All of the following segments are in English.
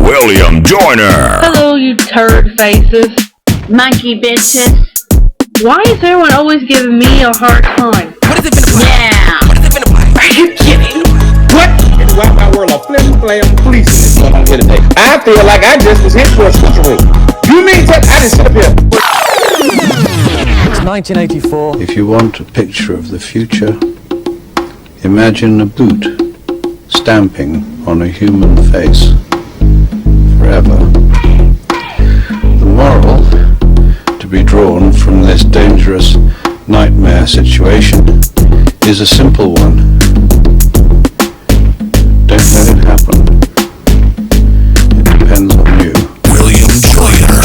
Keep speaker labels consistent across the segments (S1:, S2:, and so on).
S1: William Joyner.
S2: Hello, you turd faces.
S3: Monkey bitches.
S2: Why is everyone always giving me a hard time?
S4: What has it been about?
S3: Yeah.
S4: What has it been about?
S2: Are you kidding?
S5: What in the wild world of flim flam policing is going on here today? I feel like I just was hit for a switcheroo. You mean that I just sit up here?
S6: It's 1984.
S7: If you want a picture of the future, imagine a boot stamping on a human face forever. The moral to be drawn from this dangerous nightmare situation is a simple one. Don't let it happen. It depends on you.
S1: William Joyner.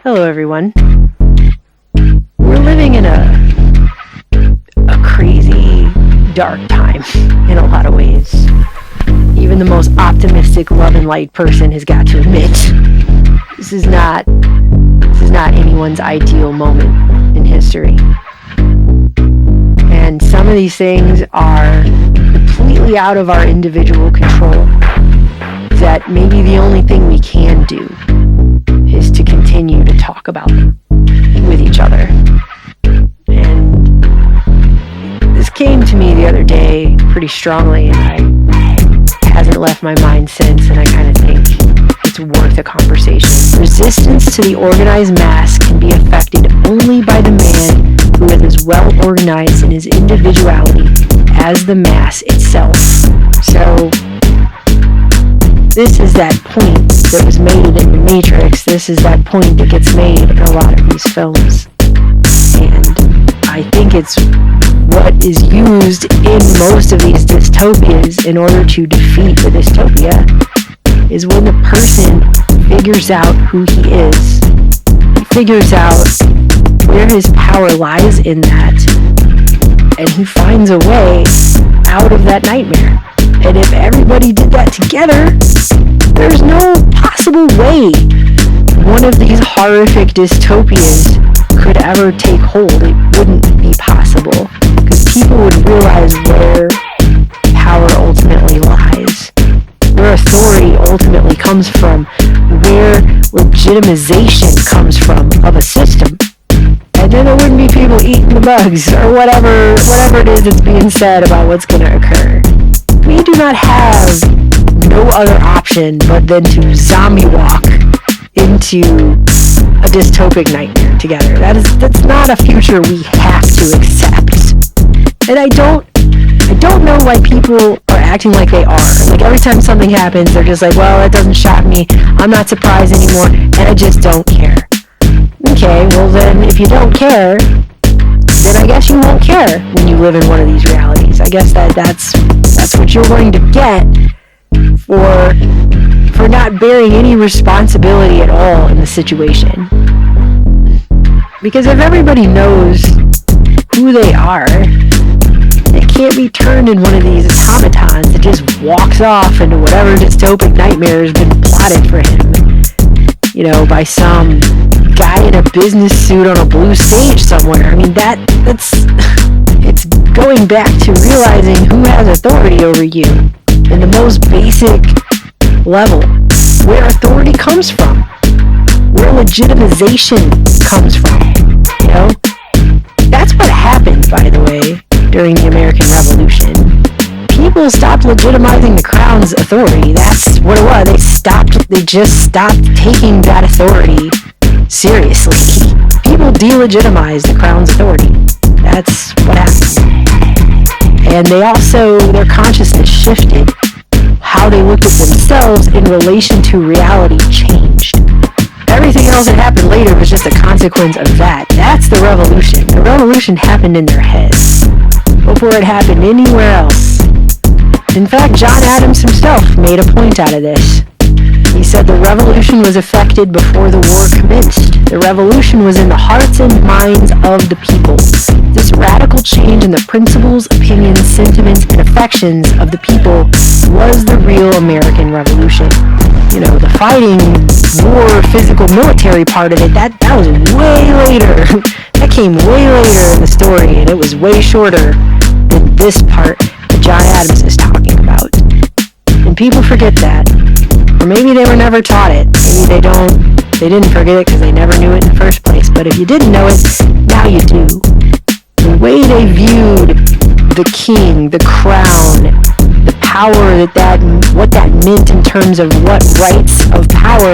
S8: Hello, everyone. We're living in a crazy, dark time in a lot of ways. Even the most optimistic, love and light person has got to admit this is not anyone's ideal moment in history. And some of these things are completely out of our individual control. That maybe the only thing we can do is to continue to talk about them with each other. And this came to me the other day pretty strongly, and it hasn't left my mind since, and I kind of think it's worth a conversation. Resistance to the organized mass can be affected only by the man who is as well organized in his individuality as the mass itself. So this is that point that was made in The Matrix. This is that point that gets made in a lot of these films. And I think it's what is used in most of these dystopias in order to defeat the dystopia is when the person figures out who he is. He figures out where his power lies in that, and he finds a way out of that nightmare. And if everybody did that together, there's no possible way one of these horrific dystopias could ever take hold. It wouldn't be possible, because people would realize where power ultimately lies, where authority ultimately comes from, where legitimization comes from of a system. And then there wouldn't be people eating the bugs or whatever it is that's being said about what's going to occur. We do not have no other option but then to zombie walk into a dystopic nightmare together. That's not a future we have to accept. And I don't know why people are acting like they are. Like every time something happens, they're just like, well, that doesn't shock me. I'm not surprised anymore, and I just don't care. Okay, well then, if you don't care, then I guess you won't care when you live in one of these realities. I guess that's what you're going to get for not bearing any responsibility at all in the situation. Because if everybody knows who they are, they can't be turned in one of these automatons that just walks off into whatever dystopic nightmare has been plotted for him, you know, by some guy in a business suit on a blue stage somewhere. I mean, that's it's going back to realizing who has authority over you in the most basic level, where authority comes from, where legitimization comes from, you know? That's what happened, by the way, during the American Revolution. People stopped legitimizing the crown's authority. That's what it was. They just stopped taking that authority seriously. People delegitimized the crown's authority. That's what happened. And their consciousness shifted. How they looked at themselves in relation to reality changed. Everything else that happened later was just a consequence of that. That's the revolution. The revolution happened in their heads before it happened anywhere else. In fact, John Adams himself made a point out of this. He said the revolution was effected before the war commenced. The revolution was in the hearts and minds of the people. This radical change in the principles, opinions, sentiments, and affections of the people was the real American Revolution. You know, the fighting, war, physical, military part of it, that was way later. That came way later in the story, and it was way shorter than this part that John Adams is talking about. And people forget that. Or maybe they were never taught it. Maybe they didn't forget it because they never knew it in the first place. But if you didn't know it, now you do. The way they viewed the king, the crown, the power what that meant in terms of what rights of power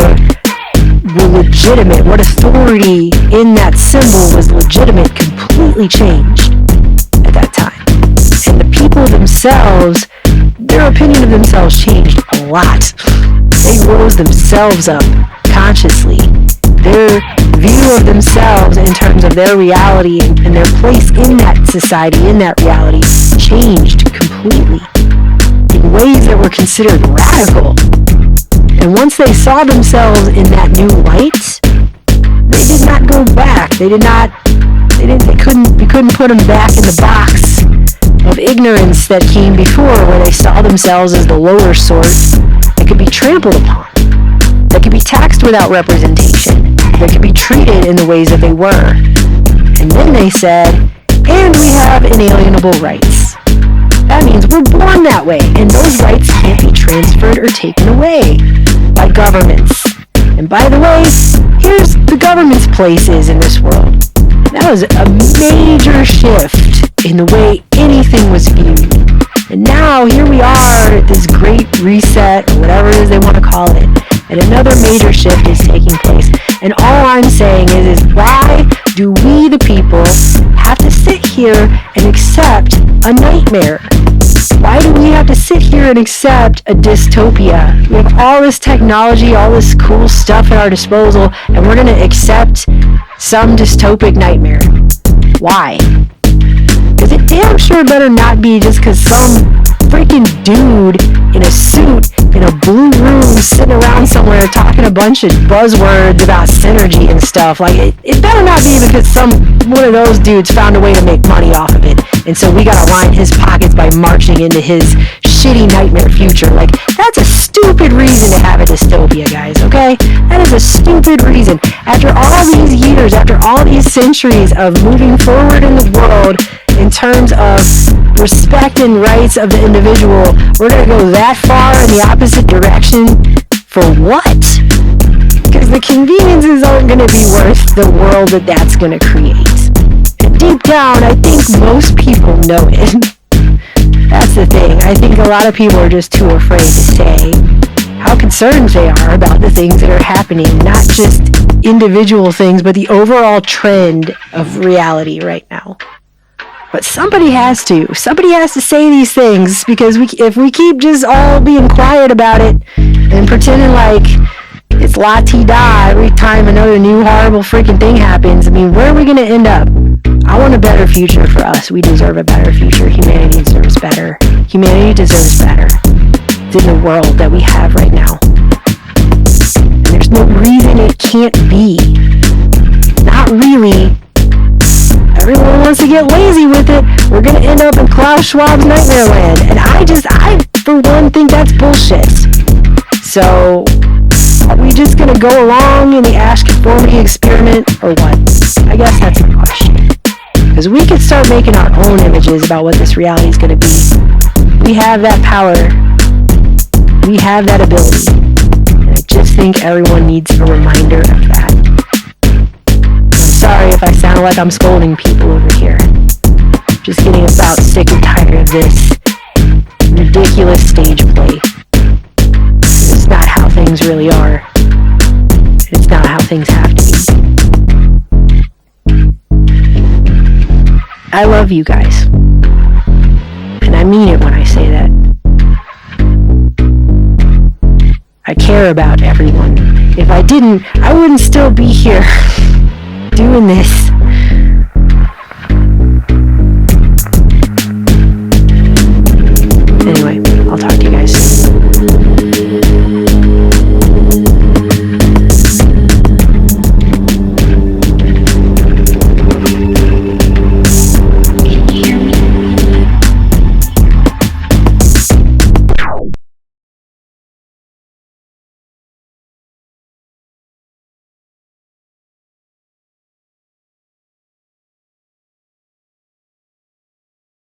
S8: were legitimate, what authority in that symbol was legitimate, completely changed at that time. And the people themselves, their opinion of themselves changed a lot. They rose themselves up consciously. Their view of themselves in terms of their reality and their place in that society, in that reality, changed completely in ways that were considered radical. And once they saw themselves in that new light, they did not go back. We couldn't put them back in the box of ignorance that came before, where they saw themselves as the lower sort that could be trampled upon, that could be taxed without representation, that could be treated in the ways that they were. And then they said, and we have inalienable rights. That means we're born that way, and those rights can't be transferred or taken away by governments. And by the way, here's the government's places in this world. That was a major shift in the way anything was viewed. And now here we are at this great reset, or whatever it is they want to call it, and another major shift is taking place. And all I'm saying is why do we, the people, have to sit here and accept a nightmare? Why do we have to sit here and accept a dystopia? We have all this technology, all this cool stuff at our disposal, and we're going to accept some dystopic nightmare. Why? Because it damn sure better not be just because some freaking dude in a suit in a blue room sitting around somewhere talking a bunch of buzzwords about synergy and stuff. Like, it better not be because one of those dudes found a way to make money off of it, and so we gotta line his pockets by marching into his shitty nightmare future. Like, that's a stupid reason to have a dystopia, guys, okay? That is a stupid reason. After all these years, after all these centuries of moving forward in the world in terms of respect and rights of the individual, we're going to go that far in the opposite direction for what? Because the conveniences aren't going to be worth the world that's going to create. And deep down, I think most people know it. That's the thing. I think a lot of people are just too afraid to say how concerned they are about the things that are happening, not just individual things, but the overall trend of reality right now. But somebody has to. Somebody has to say these things, because if we keep just all being quiet about it and pretending like it's la-ti-da every time another new horrible freaking thing happens, I mean, where are we going to end up? I want a better future for us. We deserve a better future. Humanity deserves better. Humanity deserves better than the world that we have right now. And there's no reason it can't be. Not really. Everyone wants to get lazy with it. We're going to end up in Klaus Schwab's nightmare land. And I, for one, think that's bullshit. So, are we just going to go along in the Ash conformity experiment, or what? I guess that's the question. Because we could start making our own images about what this reality is going to be. We have that power. We have that ability. And I just think everyone needs a reminder of that. Sorry if I sound like I'm scolding people over here. Just getting about sick and tired of this ridiculous stage play. It's not how things really are. It's not how things have to be. I love you guys. And I mean it when I say that. I care about everyone. If I didn't, I wouldn't still be here doing this.